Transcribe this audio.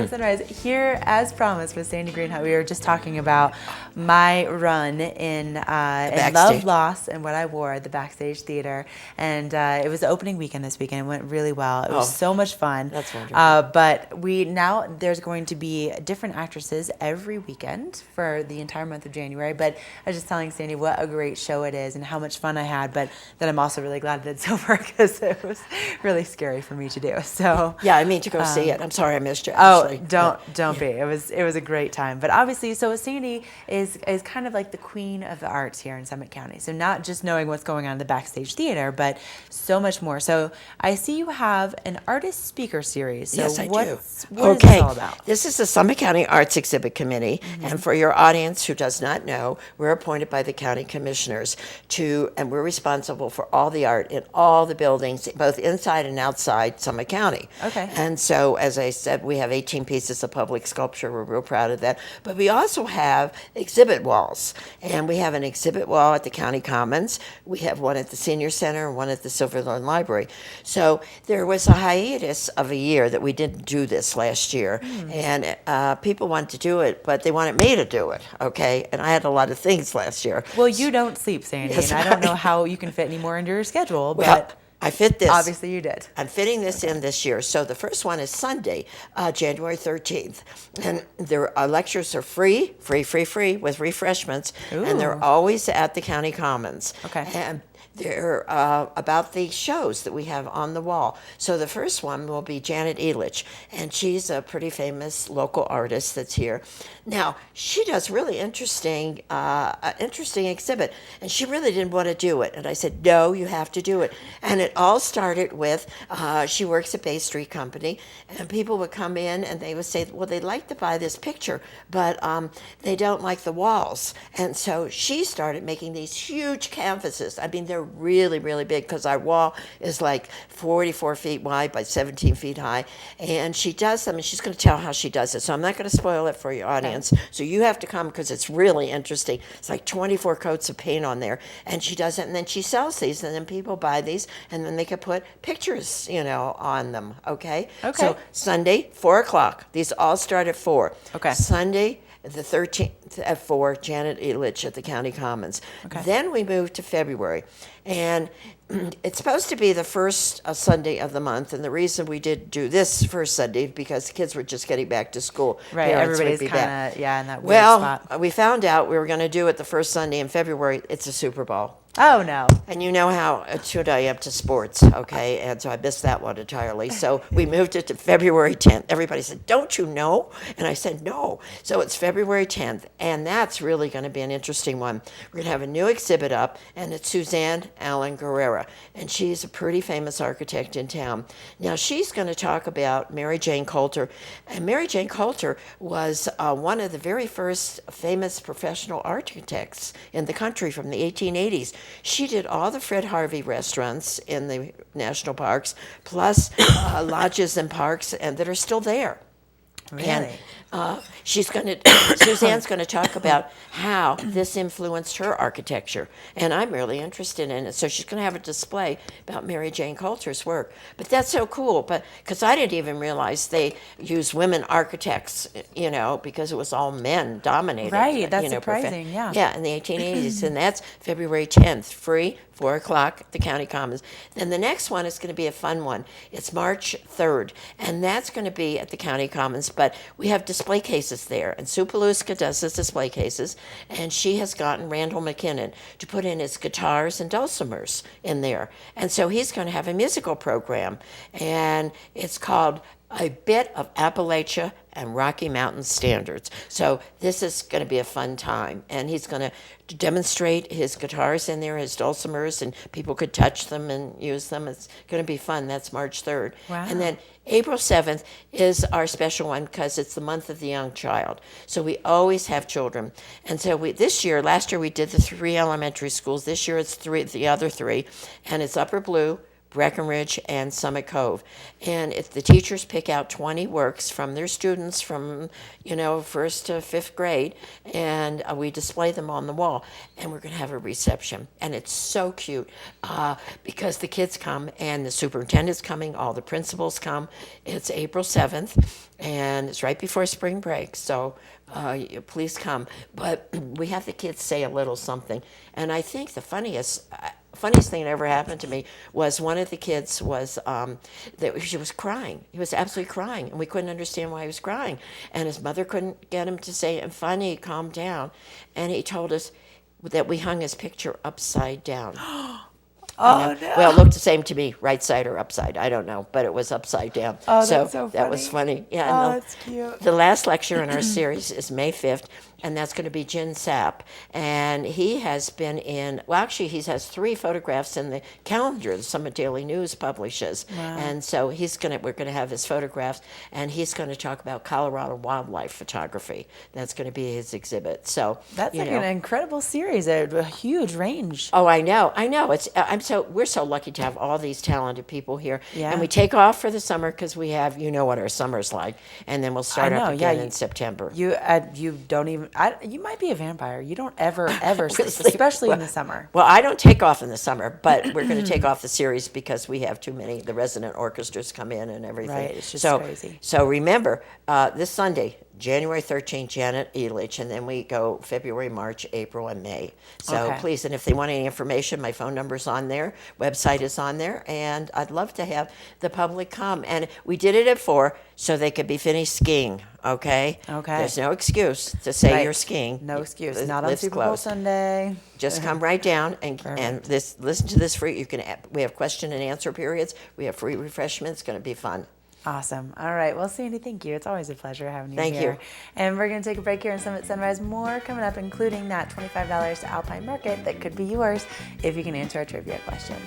Sunrise. Here, as promised, with Sandy Greenhut, we were just talking about my run in Love, Loss, and What I Wore at the Backstage Theater. And it was the opening weekend this weekend. It went really well. It was so much fun. That's wonderful. But there's going to be different actresses every weekend for the entire month of January. But I was just telling Sandy what a great show it is and how much fun I had, but that I'm also really glad that it's over because it was really scary for me to do. So yeah, I mean to go see it. I'm sorry I missed you. Actually. Don't be. It was a great time. But obviously, so Sandy is kind of like the queen of the arts here in Summit County. So not just knowing what's going on in the Backstage Theater, but so much more. So I see you have an artist speaker series. So yes, I do. What is this all about? This is the Summit County Arts Exhibit Committee, and for your audience who does not know, we're appointed by the county commissioners and we're responsible for all the art in all the buildings, both inside and outside Summit County. Okay. And so, as I said, we have 18 pieces of public sculpture. We're real proud of that. But we also have exhibit walls, and we have an exhibit wall at the County Commons. We have one at the Senior Center and one at the Silverthorne Library. So there was a hiatus of a year that we didn't do this last year, and people wanted to do it, but they wanted me to do it, okay? And I had a lot of things last year. Well, you don't sleep, Sandy, Yes, and I don't know how you can fit any more into your schedule, Well, but I fit this. obviously you did. I'm fitting this in this year. So the first one is Sunday, January 13th. And their lectures are free with refreshments. And they're Ooh. always at the County Commons. Okay. And they're about the shows that we have on the wall. So the first one will be Janet Elitch, and she's a pretty famous local artist that's here. Now, she does really interesting exhibit, and she really didn't want to do it. And I said, no, you have to do it. And it all started with, she works at Bay Street Company, and people would come in and they would say, well, they'd like to buy this picture, but they don't like the walls. And so she started making these huge canvases. I mean, they're really, really big because our wall is like 44 feet wide by 17 feet high. And she does them, and she's going to tell how she does it. So I'm not going to spoil it for your audience. So you have to come because it's really interesting. It's like 24 coats of paint on there. And she does it, and then she sells these, and then people buy these, and then they can put pictures, on them, okay? Okay. So Sunday, 4 o'clock. These all start at 4. Okay. Sunday, the 13th at 4, Janet Elitch at the County Commons. Okay. Then we move to February. And it's supposed to be the first Sunday of the month. And the reason we did do this first Sunday because the kids were just getting back to school. Right, Parents would everybody's be back. kind of, in that weird Well, spot. we found out we were going to do it the first Sunday in February. It's a Super Bowl. Oh, no. And you know how attuned I am to sports, okay? And so I missed that one entirely. So we moved it to February 10th. Everybody said, don't you know? And I said, no. So it's February 10th, and that's really going to be an interesting one. We're going to have a new exhibit up, and it's Suzanne Allen Guerrera. And she's a pretty famous architect in town. Now, she's going to talk about Mary Jane Coulter. And Mary Jane Coulter was one of the very first famous professional architects in the country from the 1880s. She did all the Fred Harvey restaurants in the national parks, plus lodges and parks, and that are still there. Really? And Suzanne's going to talk about how this influenced her architecture, and I'm really interested in it. So she's going to have a display about Mary Jane Coulter's work. But that's so cool, because I didn't even realize they used women architects, because it was all men dominated. Right, that's surprising, yeah. Yeah, in the 1880s, and that's February 10th, free, 4 o'clock at the County Commons. Then the next one is going to be a fun one. It's March 3rd, and that's going to be at the County Commons, but we have display cases there, and Sue Paluska does the display cases, and she has gotten Randall McKinnon to put in his guitars and dulcimers in there. And so he's going to have a musical program, and it's called A Bit of Appalachia and Rocky Mountain Standards. So this is going to be a fun time, and he's going to demonstrate his guitars in there, his dulcimers, and people could touch them and use them. It's going to be fun. That's March 3rd. Wow. And then April 7th is our special one because it's the month of the young child. So we always have children. And so last year we did the 3 elementary schools. This year it's the other 3, and it's Upper Blue, Breckenridge, and Summit Cove. And if the teachers pick out 20 works from their students from, first to fifth grade, and we display them on the wall. And we're going to have a reception. And it's so cute because the kids come and the superintendent's coming, all the principals come. It's April 7th, and it's right before spring break. So please come. But we have the kids say a little something. And I think the funniest thing that ever happened to me was one of the kids was that she was crying. He was absolutely crying, and we couldn't understand why he was crying. And his mother couldn't get him to say, and finally he calmed down, and he told us that we hung his picture upside down. Oh, no. Well, it looked the same to me, right side or upside. I don't know, but it was upside down. Oh, that's so that was funny. Yeah, Oh, no. that's cute. The last lecture in our series is May 5th, and that's going to be Jin Sapp. And he has been in, well, actually, he has 3 photographs in the calendar the Summit Daily News publishes. Wow. And so we're going to have his photographs, and he's going to talk about Colorado wildlife photography. That's going to be his exhibit. So That's like an incredible series, a huge range. Oh, I know. We're so lucky to have all these talented people here. Yeah. And we take off for the summer because we have, what our summer's like, and then we'll start up again in September. You don't even. You might be a vampire. You don't ever sleep, especially in the summer. Well, I don't take off in the summer, but we're going to take off the series because we have too many. The resident orchestras come in and everything. Right, it's just crazy. So remember, this Sunday, January 13th, Janet Elitch, and then we go February, March, April, and May. So please, and if they want any information, my phone number's on there, website is on there, and I'd love to have the public come. And we did it at 4 so they could be finished skiing, okay? Okay. There's no excuse to say you're skiing. No excuse. It Not on lives Super Bowl close. Sunday. Just come right down and listen to this free. We have question and answer periods. We have free refreshments. It's going to be fun. Awesome. All right. Well, Sandy, thank you. It's always a pleasure having you Thank here. you. And we're going to take a break here in Summit Sunrise. More coming up, including that $25 to Alpine Market that could be yours if you can answer our trivia question.